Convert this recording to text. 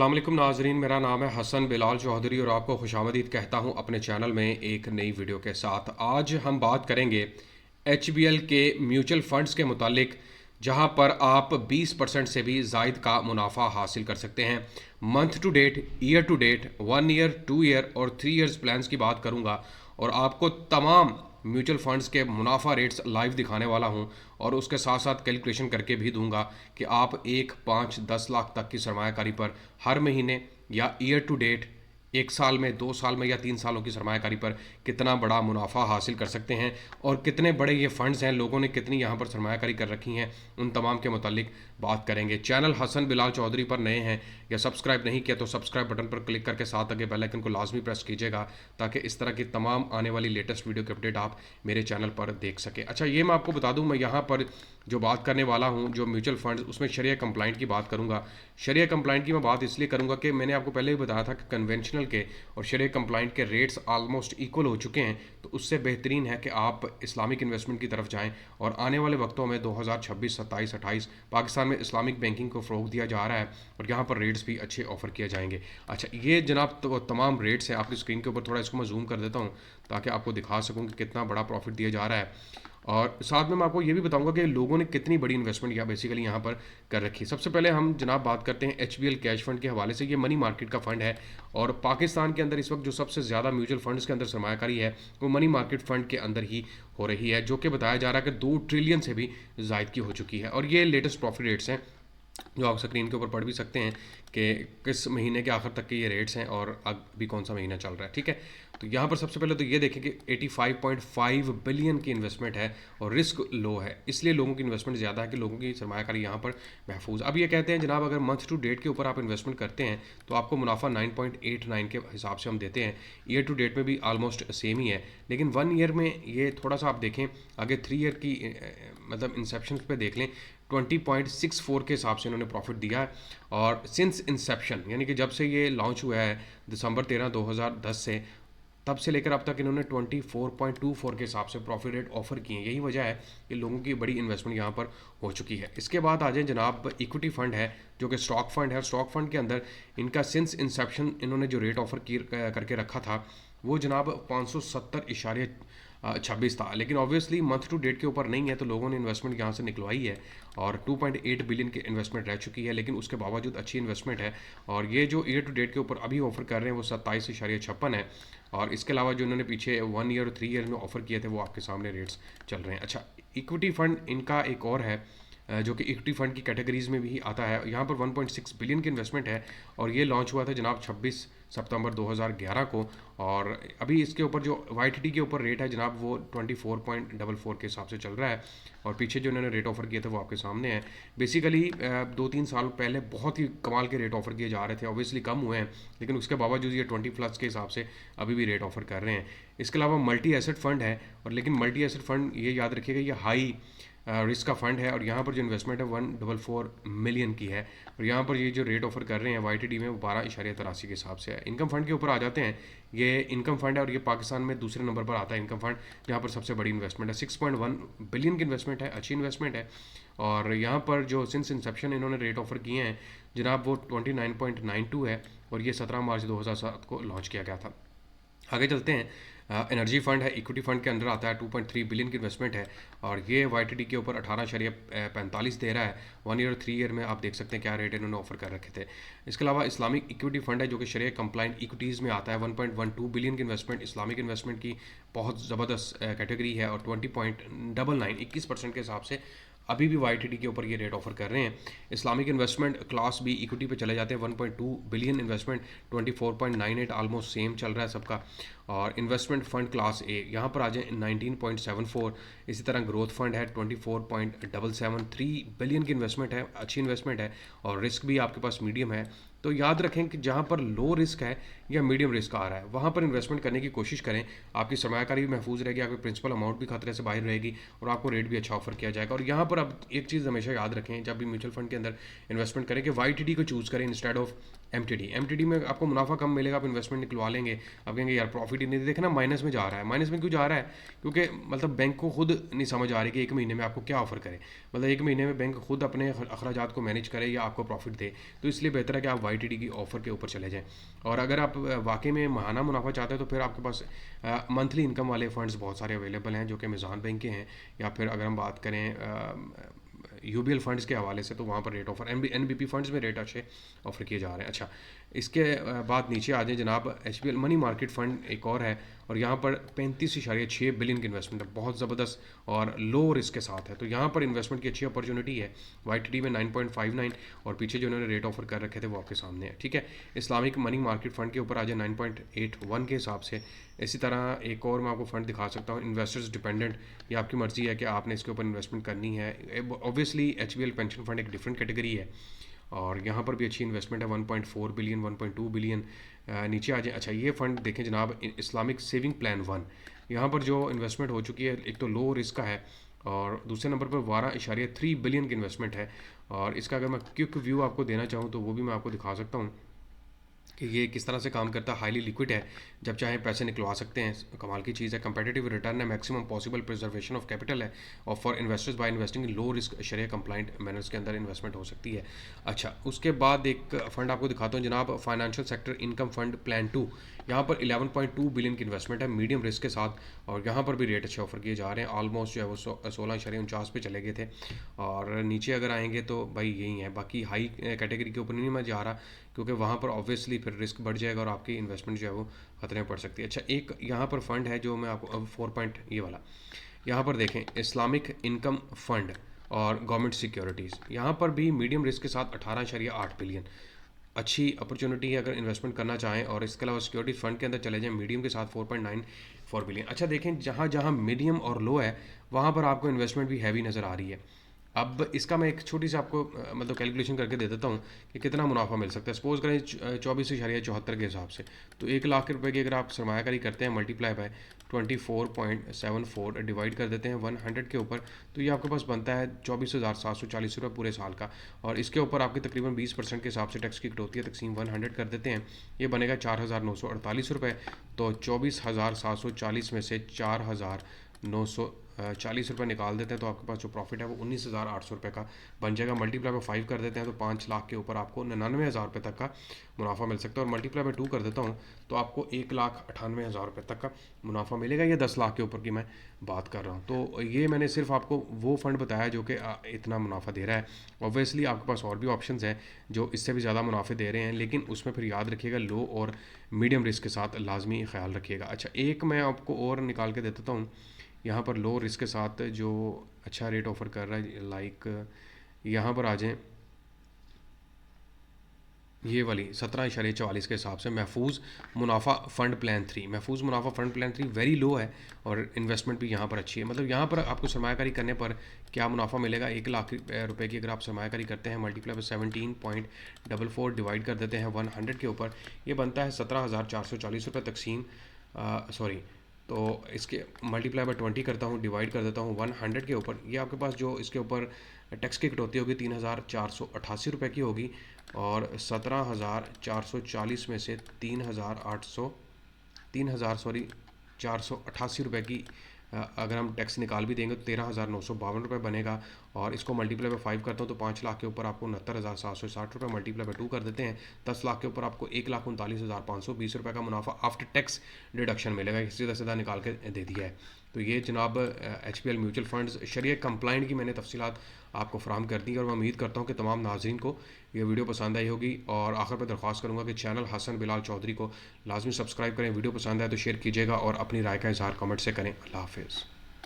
अस्सलाम वालेकुम नाजरीन, मेरा नाम है हसन बिलाल चौधरी और आपको खुशामदीद कहता हूं अपने चैनल में एक नई वीडियो के साथ। आज हम बात करेंगे HBL के म्यूचुअल फंड्स के मुतालिक, जहां पर आप 20% से भी ज़ायद का मुनाफा हासिल कर सकते हैं। Month to date, year to date, 1 year, 2 year और 3 ईयर्स प्लान्स की बात करूंगा और आपको तमाम म्यूचुअल फंड्स के मुनाफा रेट्स लाइव दिखाने वाला हूं और उसके साथ साथ कैलकुलेशन करके भी दूंगा कि आप 1, 5, 10 लाख तक की सरमायाकारी पर हर महीने या ईयर टू डेट, 1 साल में, 2 साल में या 3 सालों की सरमायाकारी पर कितना बड़ा मुनाफा हासिल कर सकते हैं और कितने बड़े ये फंड्स हैं, लोगों ने कितनी यहाँ पर सरमायाकारी कर रखी हैं, उन तमाम के मुतालिक बात करेंगे। चैनल हसन बिलाल चौधरी पर नए हैं या सब्सक्राइब नहीं किया तो सब्सक्राइब बटन पर क्लिक करके साथ आगे बेल आइकन को लाजमी प्रेस कीजिएगा ताकि इस तरह की तमाम आने वाली लेटेस्ट वीडियो की अपडेट आप मेरे चैनल पर देख सकें। अच्छा, ये मैं आपको बता दूं, मैं यहाँ पर जो बात करने वाला हूँ जो म्यूचुअल फंड्स, उसमें शरिया कंप्लाइंट की बात करूँगा। शरिया कंप्लाइंट की मैं बात इसलिए करूँगा कि मैंने आपको पहले भी बताया था कि कन्वेंशनल के और शरिया कंप्लाइंट के रेट्स आलमोस्ट इक्वल हो चुके हैं, तो उससे बेहतरीन है कि आप इस्लामिक इन्वेस्टमेंट की तरफ जाएं और आने वाले वक्तों में 2026, 27, 28 पाकिस्तान में इस्लामिक बैंकिंग को फ़रोग दिया जा रहा है और यहाँ पर रेट्स भी अच्छे ऑफर किए जाएंगे। अच्छा, ये जनाब तो तमाम रेट्स हैं, आपकी स्क्रीन के ऊपर थोड़ा इसको मैं जूम कर देता हूँ ताकि आपको दिखा सकूँ कि कितना बड़ा प्रॉफिट दिया जा रहा है और साथ में मैं आपको ये भी बताऊंगा कि लोगों ने कितनी बड़ी इन्वेस्टमेंट या बेसिकली यहाँ पर कर रखी है। सबसे पहले हम जनाब बात करते हैं HBL कैश फंड के हवाले से। ये मनी मार्केट का फंड है और पाकिस्तान के अंदर इस वक्त जो सबसे ज़्यादा म्यूचुअल फंड्स के अंदर सरमायाकारी है वो मनी मार्केट फंड के अंदर ही हो रही है, जो कि बताया जा रहा है कि 2 ट्रिलियन से भी जायद की हो चुकी है। और ये लेटेस्ट प्रॉफिट रेट्स हैं जो आप स्क्रीन के ऊपर पढ़ भी सकते हैं कि किस महीने के आखिर तक के ये रेट्स हैं और अभी कौन सा महीना चल रहा है। ठीक है, तो यहाँ पर सबसे पहले तो ये देखें कि 85.5 बिलियन की इन्वेस्टमेंट है और रिस्क लो है, इसलिए लोगों की इन्वेस्टमेंट ज़्यादा है कि लोगों की सरमायाकारी यहाँ पर महफूज। अब ये कहते हैं जनाब, अगर मंथ टू डेट के ऊपर आप इन्वेस्टमेंट करते हैं तो आपको मुनाफा 9.89 के हिसाब से हम देते हैं। ईयर टू डेट में भी आलमोस्ट सेम ही है, लेकिन 1 ईयर में ये थोड़ा सा आप देखें आगे 3 ईयर की मतलब इंसेप्शन पे देख लें, 20.64 के हिसाब से इन्होंने प्रॉफिट दिया है। और सिंस इंसेप्शन यानी कि जब से ये लॉन्च हुआ है दिसंबर 13, 2010 से, तब से लेकर अब तक इन्होंने 24.24 के हिसाब से प्रॉफिट रेट ऑफर किए हैं। यही वजह है कि लोगों की बड़ी इन्वेस्टमेंट यहाँ पर हो चुकी है। इसके बाद आ जाए जनाब, इक्विटी फंड है जो कि स्टॉक फंड है। स्टॉक फंड के अंदर इनका सिंस इंसेप्शन इन्होंने जो रेट ऑफर करके रखा था वो जनाब 570.26 था, लेकिन ऑब्वियसली मंथ टू डेट के ऊपर नहीं है तो लोगों ने इन्वेस्टमेंट यहाँ से निकलवाई है और 2.8 बिलियन की इन्वेस्टमेंट रह चुकी है, लेकिन उसके बावजूद अच्छी इन्वेस्टमेंट है। और ये जो ईयर टू डेट के ऊपर अभी ऑफर कर रहे हैं वो 27.56 है और इसके अलावा जो इन्होंने पीछे 1 ईयर और 3 ईयर में ऑफर किए थे वो आपके सामने रेट्स चल रहे हैं। अच्छा, इक्विटी फंड इनका एक और है जो कि इक्विटी फंड की कैटेगरीज में भी आता है। यहाँ पर 1.6 बिलियन की इन्वेस्टमेंट है और ये लॉन्च हुआ था जनाब 26 सितंबर 2011 को और अभी इसके ऊपर जो YTD के ऊपर रेट है जनाब वो 24.44 के हिसाब से चल रहा है और पीछे जो इन्होंने रेट ऑफर किए थे वो आपके सामने है। बेसिकली 2-3 साल पहले बहुत ही कमाल के रेट ऑफर किए जा रहे थे, ऑब्वियसली कम हुए हैं, लेकिन उसके बावजूद ये 20+ के हिसाब से अभी भी रेट ऑफर कर रहे हैं। इसके अलावा मल्टी एसेट फंड है और लेकिन मल्टी एसेट फंड ये याद रखिएगा ये हाई रिस्क का फंड है और यहाँ पर जो इन्वेस्टमेंट है 144 मिलियन की है और यहाँ पर ये जो रेट ऑफर कर रहे हैं YTD में वो 12.83 के हिसाब से है। इनकम फंड के ऊपर आ जाते हैं, ये इनकम फंड है और ये पाकिस्तान में दूसरे नंबर पर आता है इनकम फंड, जहाँ पर सबसे बड़ी इन्वेस्टमेंट है। 6.1 बिलियन की इन्वेस्टमेंट है, अच्छी इन्वेस्टमेंट है और यहाँ पर जो सिंस इंसेप्शन इन्होंने रेट ऑफर किए हैं जनाब वो 29.92 है और ये 17 मार्च 2007 को लॉन्च किया गया था। आगे चलते हैं, एनर्जी फंड है, इक्विटी फंड के अंदर आता है, 2.3 बिलियन की इन्वेस्टमेंट है और ये YTD के ऊपर 18.45 दे रहा है। 1 ईयर और 3 ईयर में आप देख सकते हैं क्या रेट इन्होंने ऑफर कर रखे थे। इसके अलावा इस्लामिक इक्विटी फंड है जो कि शरिया कंप्लाइंट इक्विटीज़ में आता है, 1.12 बिलियन की इन्वेस्टमेंट इस्लामिक इन्वेस्टमेंट की बहुत ज़बरदस्त कैटेगरी है और 21% के हिसाब से अभी भी YTD के ऊपर ये रेट ऑफर कर रहे हैं। इस्लामिक इन्वेस्टमेंट क्लास भी इक्विटी पे चले जाते हैं, 1.2 बिलियन इन्वेस्टमेंट, 24.98 आलमोस्ट सेम चल रहा है सबका। और इन्वेस्टमेंट फंड क्लास A यहाँ पर आ जाए 19.74। इसी तरह ग्रोथ फंड है 24.77, 3 बिलियन की इन्वेस्टमेंट है, अच्छी इन्वेस्टमेंट है और रिस्क भी आपके पास मीडियम है। तो याद रखें कि जहाँ पर लो रिस्क है या मीडियम रिस्क आ रहा है वहाँ पर इन्वेस्टमेंट करने की कोशिश करें, आपकी सरमायाकारी भी महफूज रहेगी, आपकी प्रिंसिपल अमाउंट भी खतरे से बाहर रहेगी और आपको रेट भी अच्छा ऑफर किया जाएगा। और यहाँ पर अब एक चीज़ हमेशा याद रखें जब भी म्यूचुअल फंड के अंदर इन्वेस्टमेंट करें कि YTD को चूज़ करें इंस्टेड ऑफ एमटीडी में आपको मुनाफा कम मिलेगा, आप इन्वेस्टमेंट निकलवा लेंगे, आप कहेंगे यार प्रॉफिट ही नहीं, देखना माइनस में जा रहा है। माइनस में क्यों जा रहा है? क्योंकि मतलब बैंक को खुद नहीं समझ आ रही कि एक महीने में आपको क्या ऑफर करे, मतलब एक महीने में बैंक खुद अपने अखराजात को मैनेज करे या आपको प्रॉफिट दे। तो इसलिए बेहतर है कि आप वाईटीडी की ऑफ़र के ऊपर चले जाएँ। और अगर आप वाकई में माहाना मुनाफा चाहते हैं तो फिर आपके पास मंथली इनकम वाले फंड्स बहुत सारे अवेलेबल हैं जो कि मिज़ान बैंक के हैं, या फिर अगर हम बात करें यूबीएल फंड्स के हवाले से तो वहाँ पर रेट ऑफर, एनबीपी फंड्स में रेट अच्छे ऑफर किए जा रहे हैं। अच्छा, इसके बाद नीचे आ जाए जनाब, एचबीएल मनी मार्केट फ़ंड एक और है, और यहाँ पर 35.6 बिलियन की इन्वेस्टमेंट है, बहुत ज़बरदस्त और लो रिस्क के साथ है। तो यहाँ पर इन्वेस्टमेंट की अच्छी अपॉर्चुनिटी है। वाईटीडी में 9.59 और पीछे जो उन्होंने रेट ऑफर कर रखे थे वो आपके सामने है, ठीक है। इस्लामिक मनी मार्केट फ़ंड के ऊपर आ जाए 9.81 के हिसाब से। इसी तरह एक और मैं आपको फ़ंड दिखा सकता हूँ, इन्वेस्टर्स डिपेंडेंट, ये आपकी मर्ज़ी है कि आपने इसके ऊपर इन्वेस्टमेंट करनी है। ऑब्वियसली एचबीएल पेंशन फंड एक डिफरेंट कैटेगरी है, और यहाँ पर भी अच्छी इन्वेस्टमेंट है, 1.4 बिलियन, 1.2 बिलियन। नीचे आ जाए, अच्छा ये फ़ंड देखें जनाब, इस्लामिक सेविंग प्लान 1, यहाँ पर जो इन्वेस्टमेंट हो चुकी है, एक तो लो रिस्क का है, और दूसरे नंबर पर 12.3 बिलियन की इन्वेस्टमेंट है। और इसका अगर मैं क्विक व्यू आपको देना चाहूँ तो वो भी मैं आपको दिखा सकता हूँ कि ये किस तरह से काम करता है। हाईली लिक्विड है, जब चाहे पैसे निकलवा सकते हैं, कमाल की चीज़ है। कंपेटिटिव रिटर्न है, maximum possible preservation of capital है, और for investors by investing in low risk शरिया कंप्लाइंट मैनर्स के अंदर इन्वेस्टमेंट हो सकती है। अच्छा, उसके बाद एक फ़ंड आपको दिखाता हूँ जनाब, financial sector income fund plan 2, यहाँ पर 11.2 बिलियन की इन्वेस्टमेंट है मीडियम रिस्क के साथ, और यहाँ पर भी रेट अच्छे ऑफर किए जा रहे हैं। ऑलमोस्ट जो है वो 16.49 पे चले गए थे, और नीचे अगर आएंगे तो भाई यही है। बाकी हाई कैटेगरी के ऊपर नहीं मैं जा रहा, क्योंकि वहाँ पर ऑब्वियसली फिर रिस्क बढ़ जाएगा और आपकी इन्वेस्टमेंट जो है वो खतरे में पड़ सकती है। अच्छा, एक यहाँ पर फ़ंड है जो मैं आपको अब 4 पॉइंट ये वाला, यहाँ पर देखें, इस्लामिक इनकम फ़ंड और गवर्नमेंट सिक्योरिटीज़, यहाँ पर भी मीडियम रिस्क के साथ 18.8 बिलियन अच्छी अपॉर्चुनिटी है अगर इन्वेस्टमेंट करना चाहें। और इसके अलावा सिक्योरिटी फंड के अंदर चले जाएं, मीडियम के साथ 4.94 बिलियन। अच्छा देखें, जहाँ जहाँ मीडियम और लो है वहाँ पर आपको इन्वेस्टमेंट भी हैवी नज़र आ रही है। अब इसका मैं एक छोटी सी आपको मतलब कैलकुलेशन करके दे देता हूँ कि कितना मुनाफा मिल सकता है। सपोज़ करें 24.74 के हिसाब से, तो 1 लाख रुपए की अगर आप सरमायाकारी करते हैं, मल्टीप्लाई बाय 24.74 डिवाइड कर देते हैं 100 के ऊपर, तो ये आपके पास बनता है 24,740 रुपये पूरे साल का। और इसके ऊपर आपकी तकरीबन 20% के हिसाब से टैक्स की कटौती है, तकसीम 100 कर देते हैं, ये बनेगा 4,948 रुपये। तो 24,740 में से 4,940 रुपये निकाल देते हैं तो आपके पास जो प्रॉफिट है वो 19,800 रुपये का बन जाएगा। मल्टीप्लाई बाय 5 कर देते हैं तो 5 लाख के ऊपर आपको 99,000 रुपये तक का मुनाफा मिल सकता है। और मल्टीप्लाई बाय 2 कर देता हूँ तो आपको 1,98,000 रुपये तक का मुनाफा मिलेगा। ये 10 लाख के ऊपर की मैं बात कर रहा हूँ। तो ये मैंने सिर्फ आपको वो फ़ंड बताया जो कि इतना मुनाफा दे रहा है। ऑब्वियसली आपके पास और भी ऑप्शंस हैं जो इससे भी ज़्यादा मुनाफे दे रहे हैं, लेकिन उसमें फिर याद रखिएगा लो और मीडियम रिस्क के साथ लाजमी ख्याल रखिएगा। अच्छा, एक मैं आपको और निकाल के दे देता हूँ यहाँ पर लो रिस्क के साथ जो अच्छा रेट ऑफर कर रहा है, लाइक यहाँ पर आ जाएं, ये वाली 17.44 के हिसाब से महफूज मुनाफा फ़ंड प्लान 3, महफूज मुनाफा फ़ंड प्लान 3 वेरी लो है, और इन्वेस्टमेंट भी यहाँ पर अच्छी है। मतलब यहाँ पर आपको सरमायाकारी करने पर क्या मुनाफा मिलेगा, 1 लाख रुपए की अगर आप सरमायाकारी करते हैं, मल्टीप्लाई बाय 17.44 डिवाइड कर देते हैं 100 के ऊपर, ये बनता है 17,440 रुपये तकसीम तो इसके मल्टीप्लाई बाय 20 करता हूँ, डिवाइड कर देता हूँ 100 के ऊपर, ये आपके पास जो इसके ऊपर टैक्स की कटौती होगी 3,488 रुपये की होगी, और 17,440 में से 488 रुपये की अगर हम टैक्स निकाल भी देंगे तो 13,952 रुपये बनेगा। और इसको मल्टीप्लाई बाय 5 करता हूँ तो 5 लाख के ऊपर आपको 69,760 रुपये, मल्टीप्लाई बाय 2 कर देते हैं 10 लाख के ऊपर आपको 1,39,520 रुपये का मुनाफा आफ्टर टैक्स डिडक्शन मिलेगा। सीधा सीधा निकाल के दे दिया है। तो ये जनाब HPL म्यूचुअल फंड्स शरिया कंप्लाइंट की मैंने तफसीलात आपको फराहम कर दी, और मैं उम्मीद करता हूँ कि तमाम नाज़रीन को ये वीडियो पसंद आई होगी। और आखिर पर दरख्वास्त करूँगा कि चैनल हसन बिलाल चौधरी को लाजमी सब्सक्राइब करें, वीडियो पसंद आए तो शेयर कीजिएगा और अपनी राय का इजहार कमेंट से करें। अल्लाह हाफिज़।